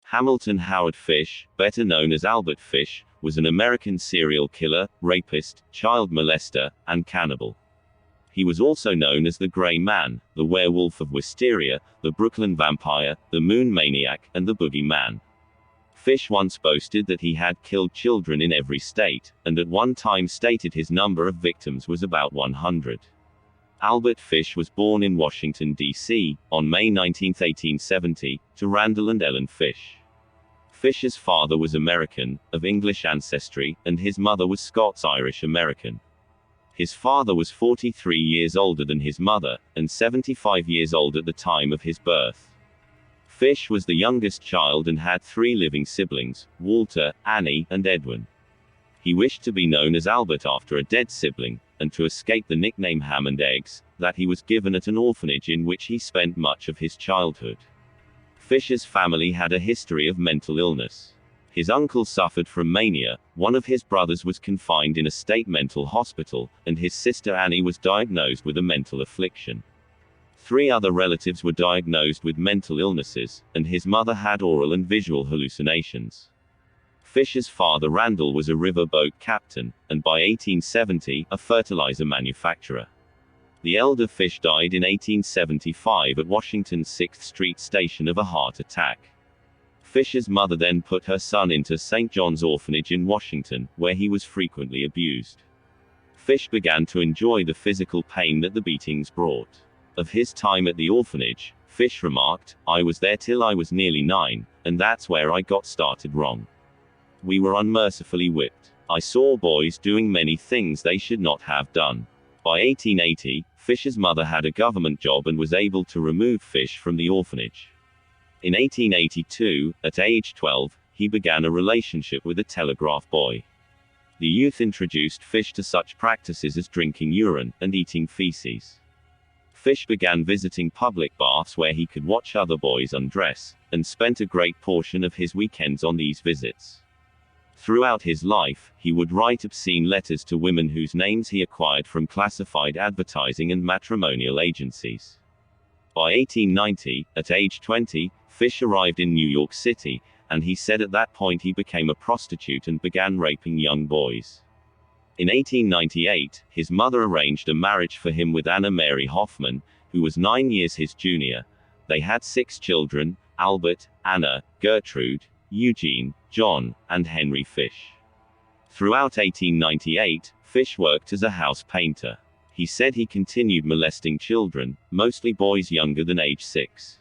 Hamilton Howard Fish, better known as Albert Fish, was an American serial killer, rapist, child molester, and cannibal. He was also known as the Gray Man, the Werewolf of Wisteria, the Brooklyn Vampire, the Moon Maniac, and the Boogeyman. Fish once boasted that he had killed children in every state, and at one time stated his number of victims was about 100. Albert Fish was born in Washington, D.C., on May 19, 1870, to Randall and Ellen Fish. Fish's father was American, of English ancestry, and his mother was Scots-Irish American. His father was 43 years older than his mother, and 75 years old at the time of his birth. Fish was the youngest child and had 3 living siblings, Walter, Annie, and Edwin. He wished to be known as Albert after a dead sibling, and to escape the nickname Ham and Eggs, that he was given at an orphanage in which he spent much of his childhood. Fish's family had a history of mental illness. His uncle suffered from mania, one of his brothers was confined in a state mental hospital, and his sister Annie was diagnosed with a mental affliction. 3 other relatives were diagnosed with mental illnesses, and his mother had oral and visual hallucinations. Fish's father Randall was a riverboat captain, and by 1870, a fertilizer manufacturer. The elder Fish died in 1875 at Washington's 6th Street station of a heart attack. Fish's mother then put her son into St. John's Orphanage in Washington, where he was frequently abused. Fish began to enjoy the physical pain that the beatings brought. Of his time at the orphanage, Fish remarked, "I was there till I was nearly 9, and that's where I got started wrong. We were unmercifully whipped. I saw boys doing many things they should not have done." By 1880, Fish's mother had a government job and was able to remove Fish from the orphanage. In 1882, at age 12, he began a relationship with a telegraph boy. The youth introduced Fish to such practices as drinking urine and eating feces. Fish began visiting public baths where he could watch other boys undress, and spent a great portion of his weekends on these visits. Throughout his life, he would write obscene letters to women whose names he acquired from classified advertising and matrimonial agencies. By 1890, at age 20, Fish arrived in New York City, and he said at that point he became a prostitute and began raping young boys. In 1898, his mother arranged a marriage for him with Anna Mary Hoffman, who was 9 years his junior. They had 6 children: Albert, Anna, Gertrude, Eugene, John, and Henry Fish. Throughout 1898, Fish worked as a house painter. He said he continued molesting children, mostly boys younger than age 6.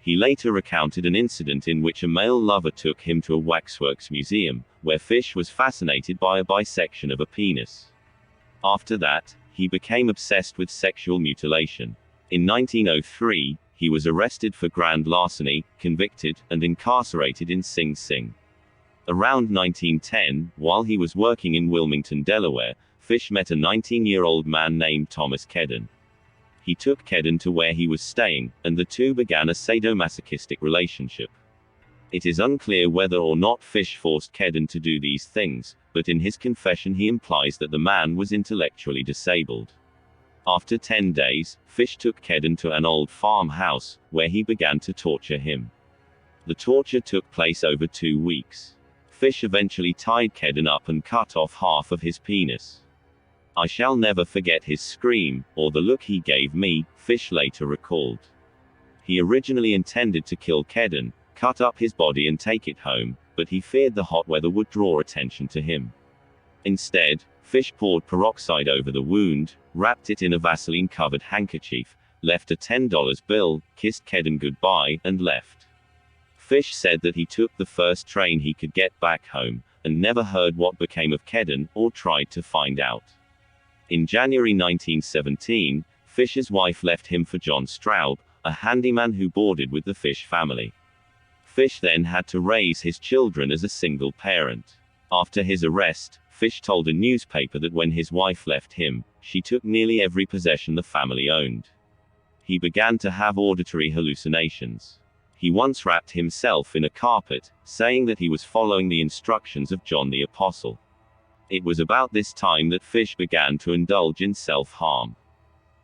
He later recounted an incident in which a male lover took him to a waxworks museum, where Fish was fascinated by a bisection of a penis. After that, he became obsessed with sexual mutilation. In 1903, he was arrested for grand larceny, convicted, and incarcerated in Sing Sing. Around 1910, while he was working in Wilmington, Delaware, Fish met a 19-year-old man named Thomas Kedden. He took Kedden to where he was staying, and the two began a sadomasochistic relationship. It is unclear whether or not Fish forced Kedden to do these things, but in his confession he implies that the man was intellectually disabled. After 10 days, Fish took Kedden to an old farmhouse, where he began to torture him. The torture took place over 2 weeks. Fish eventually tied Kedden up and cut off half of his penis. "I shall never forget his scream, or the look he gave me," Fish later recalled. He originally intended to kill Kedden, cut up his body and take it home, but he feared the hot weather would draw attention to him. Instead, Fish poured peroxide over the wound, wrapped it in a Vaseline-covered handkerchief, left a $10 bill, kissed Kedden goodbye, and left. Fish said that he took the first train he could get back home, and never heard what became of Kedden, or tried to find out. In January 1917, Fish's wife left him for John Straub, a handyman who boarded with the Fish family. Fish then had to raise his children as a single parent. After his arrest, Fish told a newspaper that when his wife left him, she took nearly every possession the family owned. He began to have auditory hallucinations. He once wrapped himself in a carpet, saying that he was following the instructions of John the Apostle. It was about this time that Fish began to indulge in self-harm.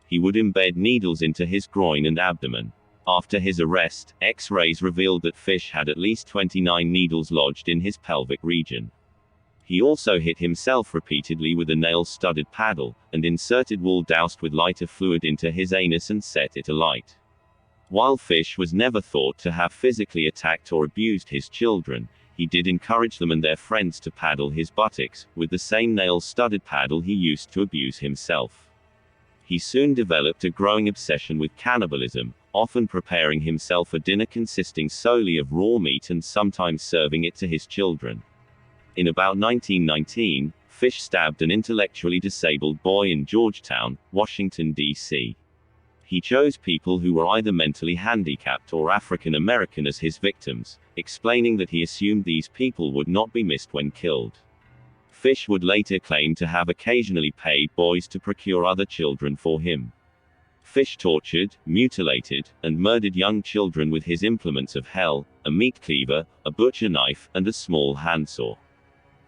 He would embed needles into his groin and abdomen. After his arrest, X-rays revealed that Fish had at least 29 needles lodged in his pelvic region. He also hit himself repeatedly with a nail-studded paddle, and inserted wool doused with lighter fluid into his anus and set it alight. While Fish was never thought to have physically attacked or abused his children, he did encourage them and their friends to paddle his buttocks, with the same nail-studded paddle he used to abuse himself. He soon developed a growing obsession with cannibalism, often preparing himself a dinner consisting solely of raw meat and sometimes serving it to his children. In about 1919, Fish stabbed an intellectually disabled boy in Georgetown, Washington, D.C. He chose people who were either mentally handicapped or African American as his victims, explaining that he assumed these people would not be missed when killed. Fish would later claim to have occasionally paid boys to procure other children for him. Fish tortured, mutilated, and murdered young children with his implements of hell, a meat cleaver, a butcher knife, and a small handsaw.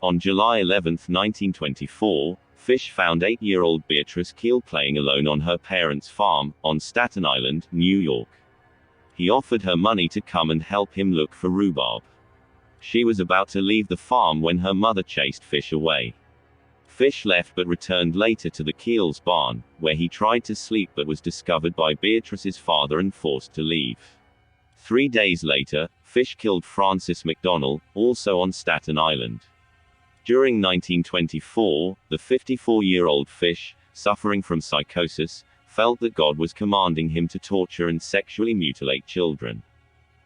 On July 11, 1924, Fish found 8-year-old Beatrice Keel playing alone on her parents' farm, on Staten Island, New York. He offered her money to come and help him look for rhubarb. She was about to leave the farm when her mother chased Fish away. Fish left but returned later to the Keel's barn, where he tried to sleep but was discovered by Beatrice's father and forced to leave. 3 days later, Fish killed Francis McDonnell, also on Staten Island. During 1924, the 54-year-old Fish, suffering from psychosis, felt that God was commanding him to torture and sexually mutilate children.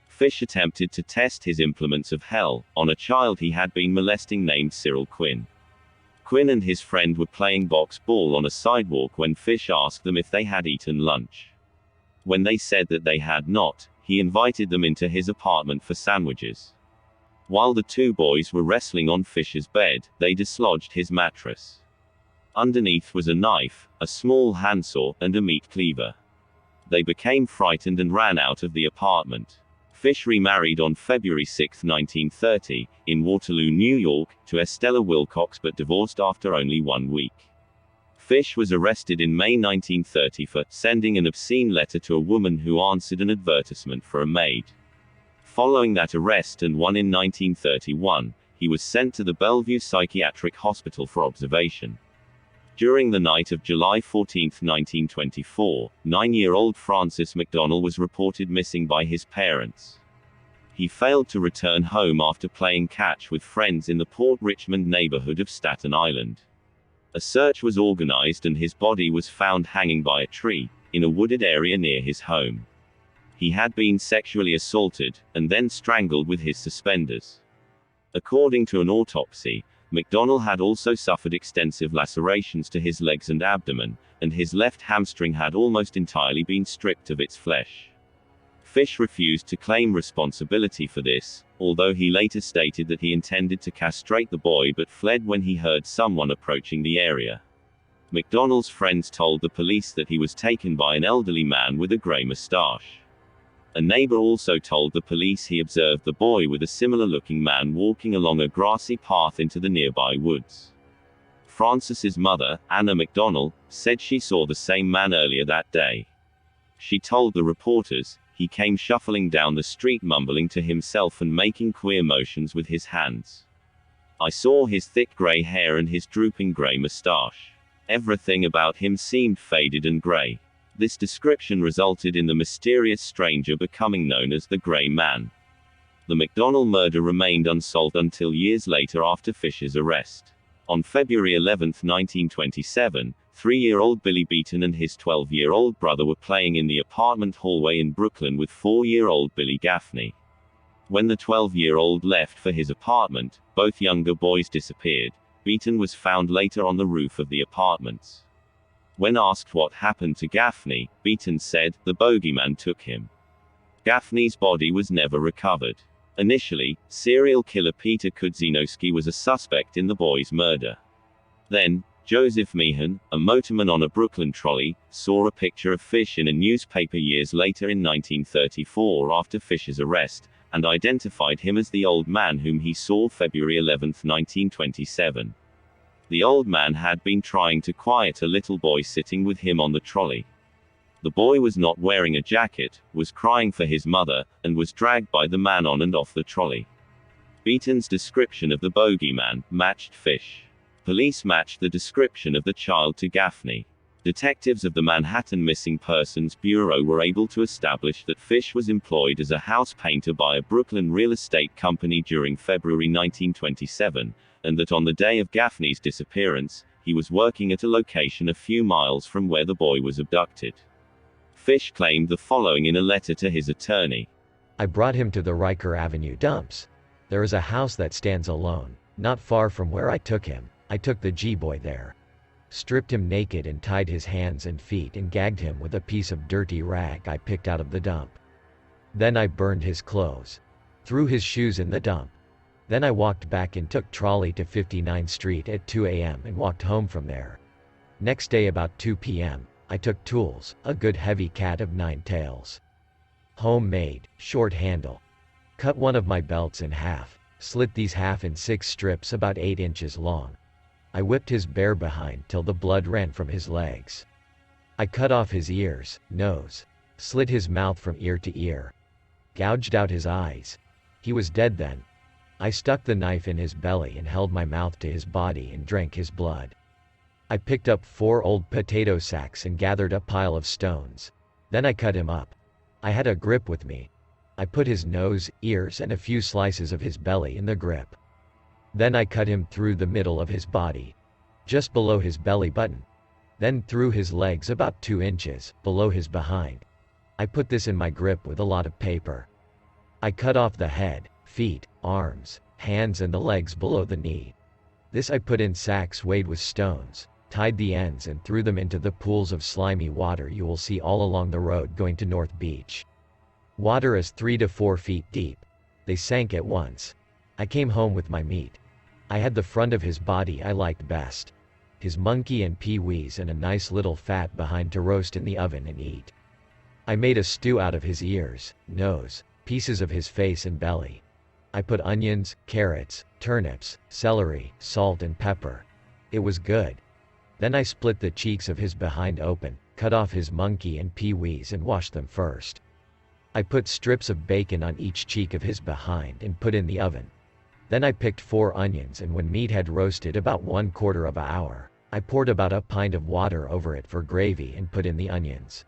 Fish attempted to test his implements of hell on a child he had been molesting named Cyril Quinn. Quinn and his friend were playing box ball on a sidewalk when Fish asked them if they had eaten lunch. When they said that they had not, he invited them into his apartment for sandwiches. While the two boys were wrestling on Fish's bed, they dislodged his mattress. Underneath was a knife, a small handsaw, and a meat cleaver. They became frightened and ran out of the apartment. Fish remarried on February 6, 1930, in Waterloo, New York, to Estella Wilcox but divorced after only 1 week. Fish was arrested in May 1930 for sending an obscene letter to a woman who answered an advertisement for a maid. Following that arrest and one in 1931, he was sent to the Bellevue Psychiatric Hospital for observation. During the night of July 14, 1924, 9-year-old Francis McDonnell was reported missing by his parents. He failed to return home after playing catch with friends in the Port Richmond neighborhood of Staten Island. A search was organized and his body was found hanging by a tree, in a wooded area near his home. He had been sexually assaulted, and then strangled with his suspenders. According to an autopsy, McDonnell had also suffered extensive lacerations to his legs and abdomen, and his left hamstring had almost entirely been stripped of its flesh. Fish refused to claim responsibility for this, although he later stated that he intended to castrate the boy but fled when he heard someone approaching the area. McDonnell's friends told the police that he was taken by an elderly man with a gray mustache. A neighbor also told the police he observed the boy with a similar-looking man walking along a grassy path into the nearby woods. Francis's mother, Anna McDonnell, said she saw the same man earlier that day. She told the reporters, he came shuffling down the street mumbling to himself and making queer motions with his hands. I saw his thick gray hair and his drooping gray mustache. Everything about him seemed faded and gray. This description resulted in the mysterious stranger becoming known as the Gray Man. The McDonnell murder remained unsolved until years later after Fish's arrest. On February 11, 1927, 3-year-old Billy Beaton and his 12-year-old brother were playing in the apartment hallway in Brooklyn with 4-year-old Billy Gaffney. When the 12-year-old left for his apartment, both younger boys disappeared. Beaton was found later on the roof of the apartments. When asked what happened to Gaffney, Beaton said, "The Boogeyman took him." Gaffney's body was never recovered. Initially, serial killer Peter Kudzinowski was a suspect in the boy's murder. Then, Joseph Meehan, a motorman on a Brooklyn trolley, saw a picture of Fish in a newspaper years later in 1934 after Fish's arrest, and identified him as the old man whom he saw February 11, 1927. The old man had been trying to quiet a little boy sitting with him on the trolley. The The boy was not wearing a jacket, was crying for his mother, and was dragged by the man on and off the trolley. Beaton's description of the bogeyman matched Fish. Police matched the description of the child to Gaffney. Detectives of the Manhattan Missing Persons Bureau were able to establish that Fish was employed as a house painter by a Brooklyn real estate company during February 1927, and that on the day of Gaffney's disappearance, he was working at a location a few miles from where the boy was abducted. Fish claimed the following in a letter to his attorney. I brought him to the Riker Avenue dumps. There is a house that stands alone, not far from where I took him. I took the G-boy there. Stripped him naked and tied his hands and feet and gagged him with a piece of dirty rag I picked out of the dump. Then I burned his clothes. Threw his shoes in the dump. Then I walked back and took trolley to 59th Street at 2 a.m. and walked home from there. Next day about 2 p.m., I took tools, a good heavy cat of 9 tails. Homemade, short handle. Cut one of my belts in half, slit these half in 6 strips about 8 inches long. I whipped his bare behind till the blood ran from his legs. I cut off his ears, nose, slit his mouth from ear to ear. Gouged out his eyes. He was dead then. I stuck the knife in his belly and held my mouth to his body and drank his blood. I picked up 4 old potato sacks and gathered a pile of stones. Then I cut him up. I had a grip with me. I put his nose, ears and a few slices of his belly in the grip. Then I cut him through the middle of his body, just below his belly button. Then through his legs about 2 inches, below his behind. I put this in my grip with a lot of paper. I cut off the head, feet, arms, hands and the legs below the knee. This I put in sacks weighed with stones, tied the ends and threw them into the pools of slimy water you will see all along the road going to North Beach. Water is 3 to 4 feet deep. They sank at once. I came home with my meat. I had the front of his body I liked best. His monkey and pee-wees and a nice little fat behind to roast in the oven and eat. I made a stew out of his ears, nose, pieces of his face and belly. I put onions, carrots, turnips, celery, salt and pepper. It was good. Then I split the cheeks of his behind open, cut off his monkey and pee-wees and washed them first. I put strips of bacon on each cheek of his behind and put in the oven. Then I picked 4 onions and when meat had roasted about 1/4 of an hour, I poured about a pint of water over it for gravy and put in the onions.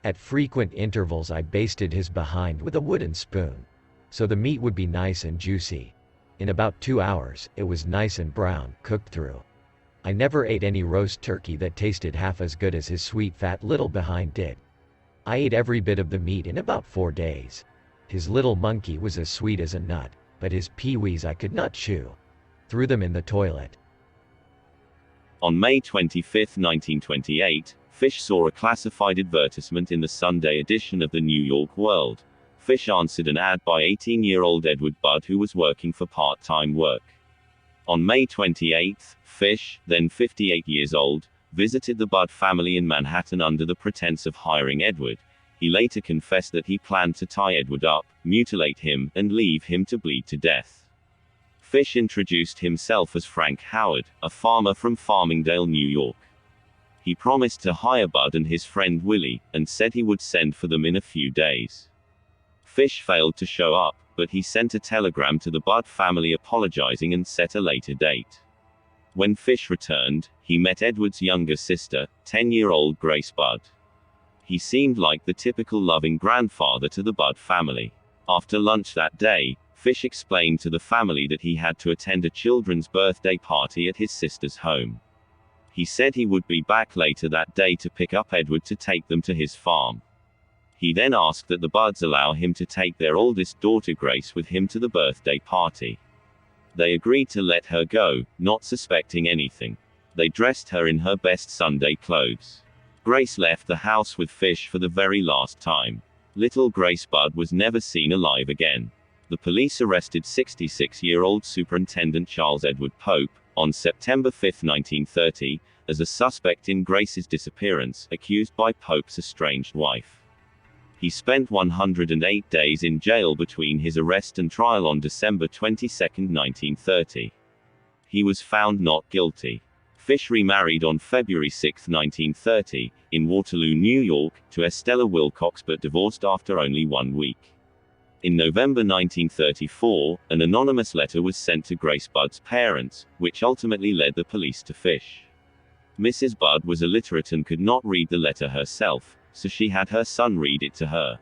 At frequent intervals I basted his behind with a wooden spoon, so the meat would be nice and juicy. In about 2 hours, it was nice and brown, cooked through. I never ate any roast turkey that tasted half as good as his sweet fat little behind did. I ate every bit of the meat in about 4 days. His little monkey was as sweet as a nut, but his pee-wees I could not chew. Threw them in the toilet. On May 25, 1928, Fish saw a classified advertisement in the Sunday edition of the New York World. Fish answered an ad by 18-year-old Edward Budd who was working for part-time work. On May 28, Fish, then 58 years old, visited the Budd family in Manhattan under the pretense of hiring Edward. He later confessed that he planned to tie Edward up, mutilate him, and leave him to bleed to death. Fish introduced himself as Frank Howard, a farmer from Farmingdale, New York. He promised to hire Budd and his friend Willie, and said he would send for them in a few days. Fish failed to show up, but he sent a telegram to the Budd family apologizing and set a later date. When Fish returned, he met Edward's younger sister, 10-year-old Grace Budd. He seemed like the typical loving grandfather to the Budd family. After lunch that day, Fish explained to the family that he had to attend a children's birthday party at his sister's home. He said he would be back later that day to pick up Edward to take them to his farm. He then asked that the Budds allow him to take their oldest daughter Grace with him to the birthday party. They agreed to let her go, not suspecting anything. They dressed her in her best Sunday clothes. Grace left the house with Fish for the very last time. Little Grace Budd was never seen alive again. The police arrested 66-year-old Superintendent Charles Edward Pope, on September 5, 1930, as a suspect in Grace's disappearance, accused by Pope's estranged wife. He spent 108 days in jail between his arrest and trial on December 22, 1930. He was found not guilty. Fish remarried on February 6, 1930, in Waterloo, New York, to Estella Wilcox but divorced after only 1 week. In November 1934, an anonymous letter was sent to Grace Budd's parents, which ultimately led the police to Fish. Mrs. Budd was illiterate and could not read the letter herself, so she had her son read it to her.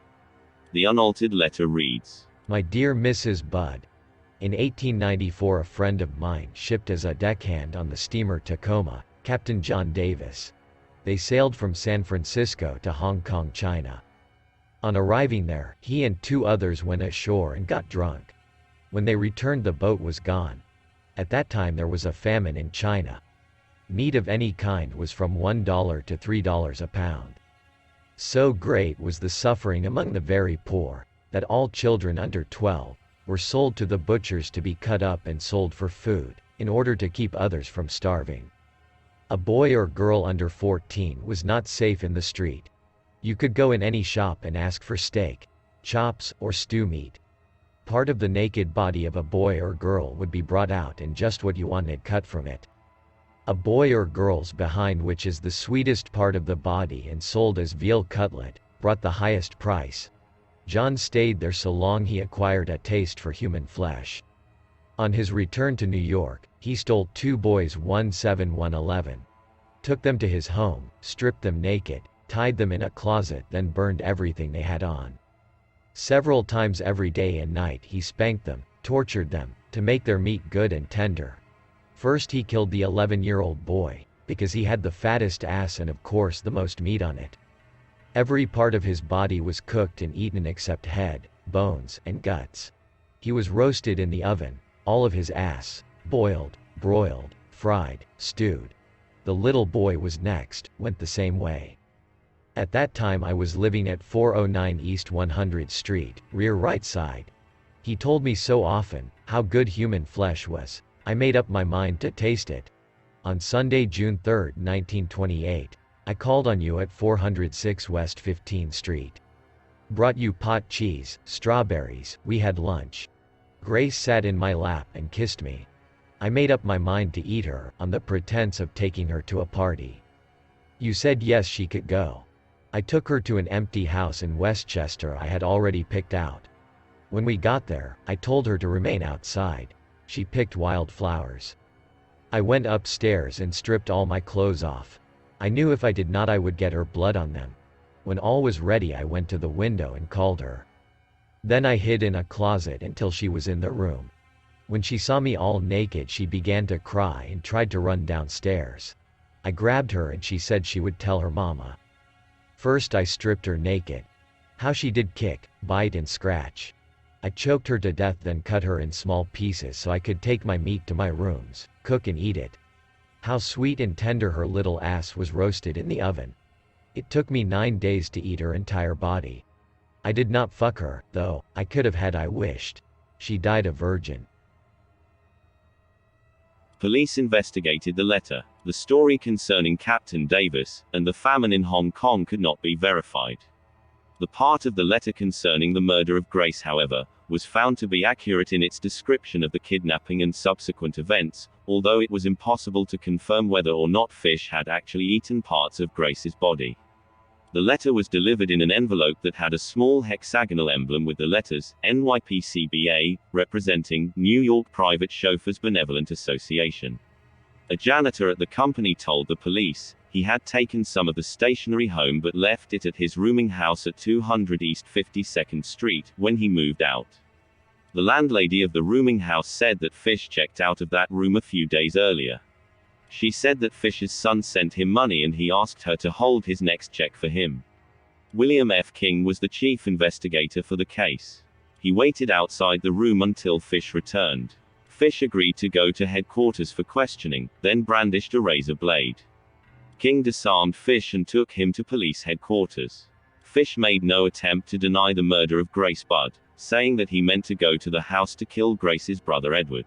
The unaltered letter reads, My dear Mrs. Budd, in 1894 a friend of mine shipped as a deckhand on the steamer Tacoma, Captain John Davis. They sailed from San Francisco to Hong Kong, China. On arriving there, he and 2 others went ashore and got drunk. When they returned, the boat was gone. At that time there was a famine in China. Meat of any kind was from $1 to $3 a pound. So great was the suffering among the very poor, that all children under 12 were sold to the butchers to be cut up and sold for food, in order to keep others from starving. A boy or girl under 14 was not safe in the street. You could go in any shop and ask for steak, chops, or stew meat. Part of the naked body of a boy or girl would be brought out and just what you wanted cut from it. A boy or girl's behind, which is the sweetest part of the body and sold as veal cutlet, brought the highest price. John stayed there so long he acquired a taste for human flesh. On his return to New York, he stole 2 boys 1, 7, 1, 11. Took them to his home, stripped them naked, tied them in a closet, then burned everything they had on. Several times every day and night he spanked them, tortured them, to make their meat good and tender. First he killed the 11-year-old boy, because he had the fattest ass and of course the most meat on it. Every part of his body was cooked and eaten except head, bones, and guts. He was roasted in the oven, all of his ass, boiled, broiled, fried, stewed. The little boy was next, went the same way. At that time I was living at 409 East 100th Street, rear right side. He told me so often how good human flesh was, I made up my mind to taste it. On Sunday, June 3, 1928, I called on you at 406 West 15th Street. Brought you pot cheese, strawberries, we had lunch. Grace sat in my lap and kissed me. I made up my mind to eat her, on the pretense of taking her to a party. You said yes, she could go. I took her to an empty house in Westchester I had already picked out. When we got there, I told her to remain outside. She picked wildflowers. I went upstairs and stripped all my clothes off. I knew if I did not I would get her blood on them. When all was ready I went to the window and called her. Then I hid in a closet until she was in the room. When she saw me all naked she began to cry and tried to run downstairs. I grabbed her and she said she would tell her mama. First I stripped her naked. How she did kick, bite and scratch. I choked her to death, then cut her in small pieces so I could take my meat to my rooms, cook and eat it. How sweet and tender her little ass was roasted in the oven. It took me 9 days to eat her entire body. I did not fuck her, though I could have had I wished. She died a virgin. Police investigated the letter. The story concerning Captain Davis and the famine in Hong Kong could not be verified. The part of the letter concerning the murder of Grace, however, was found to be accurate in its description of the kidnapping and subsequent events, although it was impossible to confirm whether or not Fish had actually eaten parts of Grace's body. The letter was delivered in an envelope that had a small hexagonal emblem with the letters NYPCBA, representing New York Private Chauffeurs Benevolent Association. A janitor at the company told the police he had taken some of the stationery home but left it at his rooming house at 200 East 52nd Street when he moved out. The landlady of the rooming house said that Fish checked out of that room a few days earlier. She said that Fish's son sent him money and he asked her to hold his next check for him. William F. King was the chief investigator for the case. He waited outside the room until Fish returned. Fish agreed to go to headquarters for questioning, then brandished a razor blade. King disarmed Fish and took him to police headquarters. Fish made no attempt to deny the murder of Grace Budd, saying that he meant to go to the house to kill Grace's brother Edward.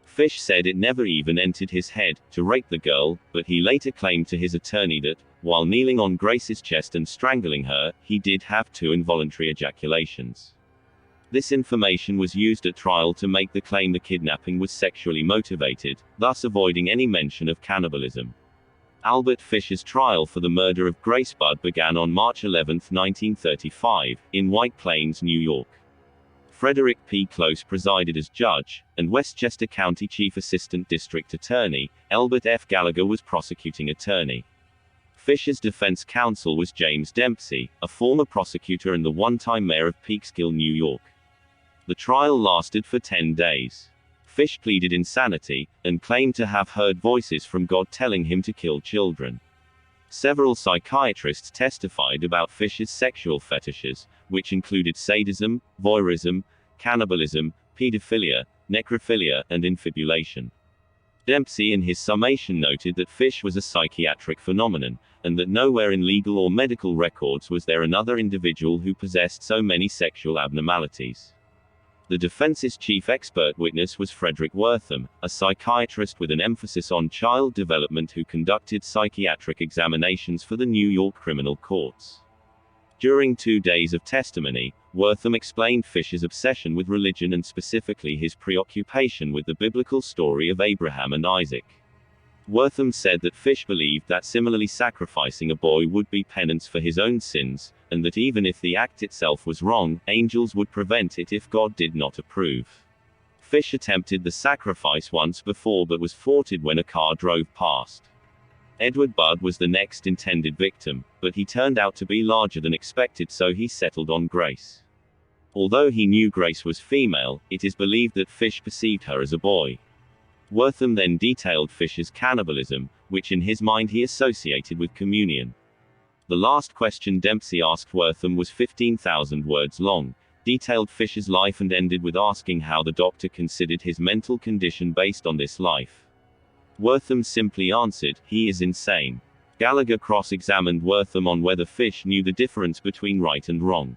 Fish said it never even entered his head to rape the girl, but he later claimed to his attorney that, while kneeling on Grace's chest and strangling her, he did have 2 involuntary ejaculations. This information was used at trial to make the claim the kidnapping was sexually motivated, thus avoiding any mention of cannibalism. Albert Fish's trial for the murder of Grace Budd began on March 11, 1935, in White Plains, New York. Frederick P. Close presided as judge, and Westchester County Chief Assistant District Attorney, Elbert F. Gallagher, was prosecuting attorney. Fish's defense counsel was James Dempsey, a former prosecutor and the one-time mayor of Peekskill, New York. The trial lasted for 10 days. Fish pleaded insanity, and claimed to have heard voices from God telling him to kill children. Several psychiatrists testified about Fish's sexual fetishes, which included sadism, voyeurism, cannibalism, pedophilia, necrophilia, and infibulation. Dempsey in his summation noted that Fish was a psychiatric phenomenon, and that nowhere in legal or medical records was there another individual who possessed so many sexual abnormalities. The defense's chief expert witness was Frederick Wortham, a psychiatrist with an emphasis on child development who conducted psychiatric examinations for the New York criminal courts. During 2 days of testimony, Wortham explained Fish's obsession with religion and specifically his preoccupation with the biblical story of Abraham and Isaac. Wortham said that Fish believed that similarly sacrificing a boy would be penance for his own sins, and that even if the act itself was wrong, angels would prevent it if God did not approve. Fish attempted the sacrifice once before but was thwarted when a car drove past. Edward Budd was the next intended victim, but he turned out to be larger than expected, so he settled on Grace. Although he knew Grace was female, it is believed that Fish perceived her as a boy. Wortham then detailed Fish's cannibalism, which in his mind he associated with communion. The last question Dempsey asked Wortham was 15,000 words long, detailed Fish's life and ended with asking how the doctor considered his mental condition based on this life. Wortham simply answered, "He is insane." Gallagher cross-examined Wortham on whether Fish knew the difference between right and wrong.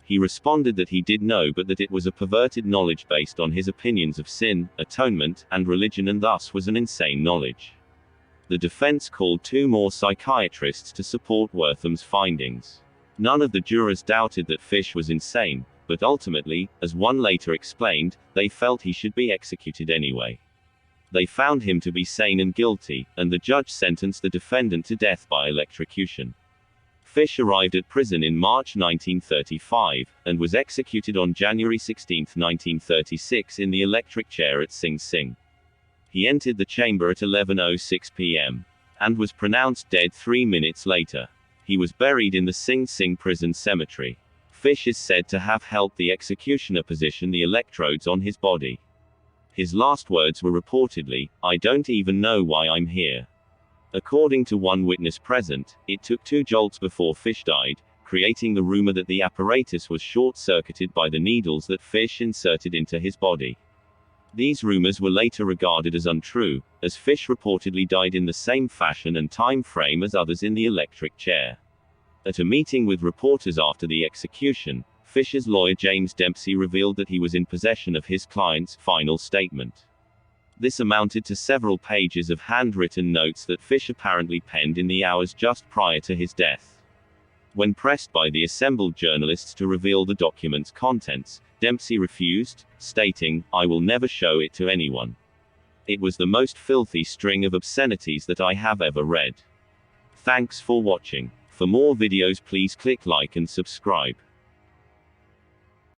He responded that he did know, but that it was a perverted knowledge based on his opinions of sin, atonement, and religion, and thus was an insane knowledge. The defense called 2 more psychiatrists to support Wortham's findings. None of the jurors doubted that Fish was insane, but ultimately, as one later explained, they felt he should be executed anyway. They found him to be sane and guilty, and the judge sentenced the defendant to death by electrocution. Fish arrived at prison in March 1935, and was executed on January 16, 1936 in the electric chair at Sing Sing. He entered the chamber at 11:06 p.m. and was pronounced dead 3 minutes later. He was buried in the Sing Sing prison cemetery. Fish is said to have helped the executioner position the electrodes on his body. His last words were reportedly, "I don't even know why I'm here." According to one witness present, it took 2 jolts before Fish died, creating the rumor that the apparatus was short-circuited by the needles that Fish inserted into his body. These rumors were later regarded as untrue, as Fish reportedly died in the same fashion and time frame as others in the electric chair. At a meeting with reporters after the execution, Fish's lawyer James Dempsey revealed that he was in possession of his client's final statement. This amounted to several pages of handwritten notes that Fish apparently penned in the hours just prior to his death. When pressed by the assembled journalists to reveal the document's contents, Dempsey refused, stating, "I will never show it to anyone. It was the most filthy string of obscenities that I have ever read." Thanks for watching. For more videos please click like and subscribe.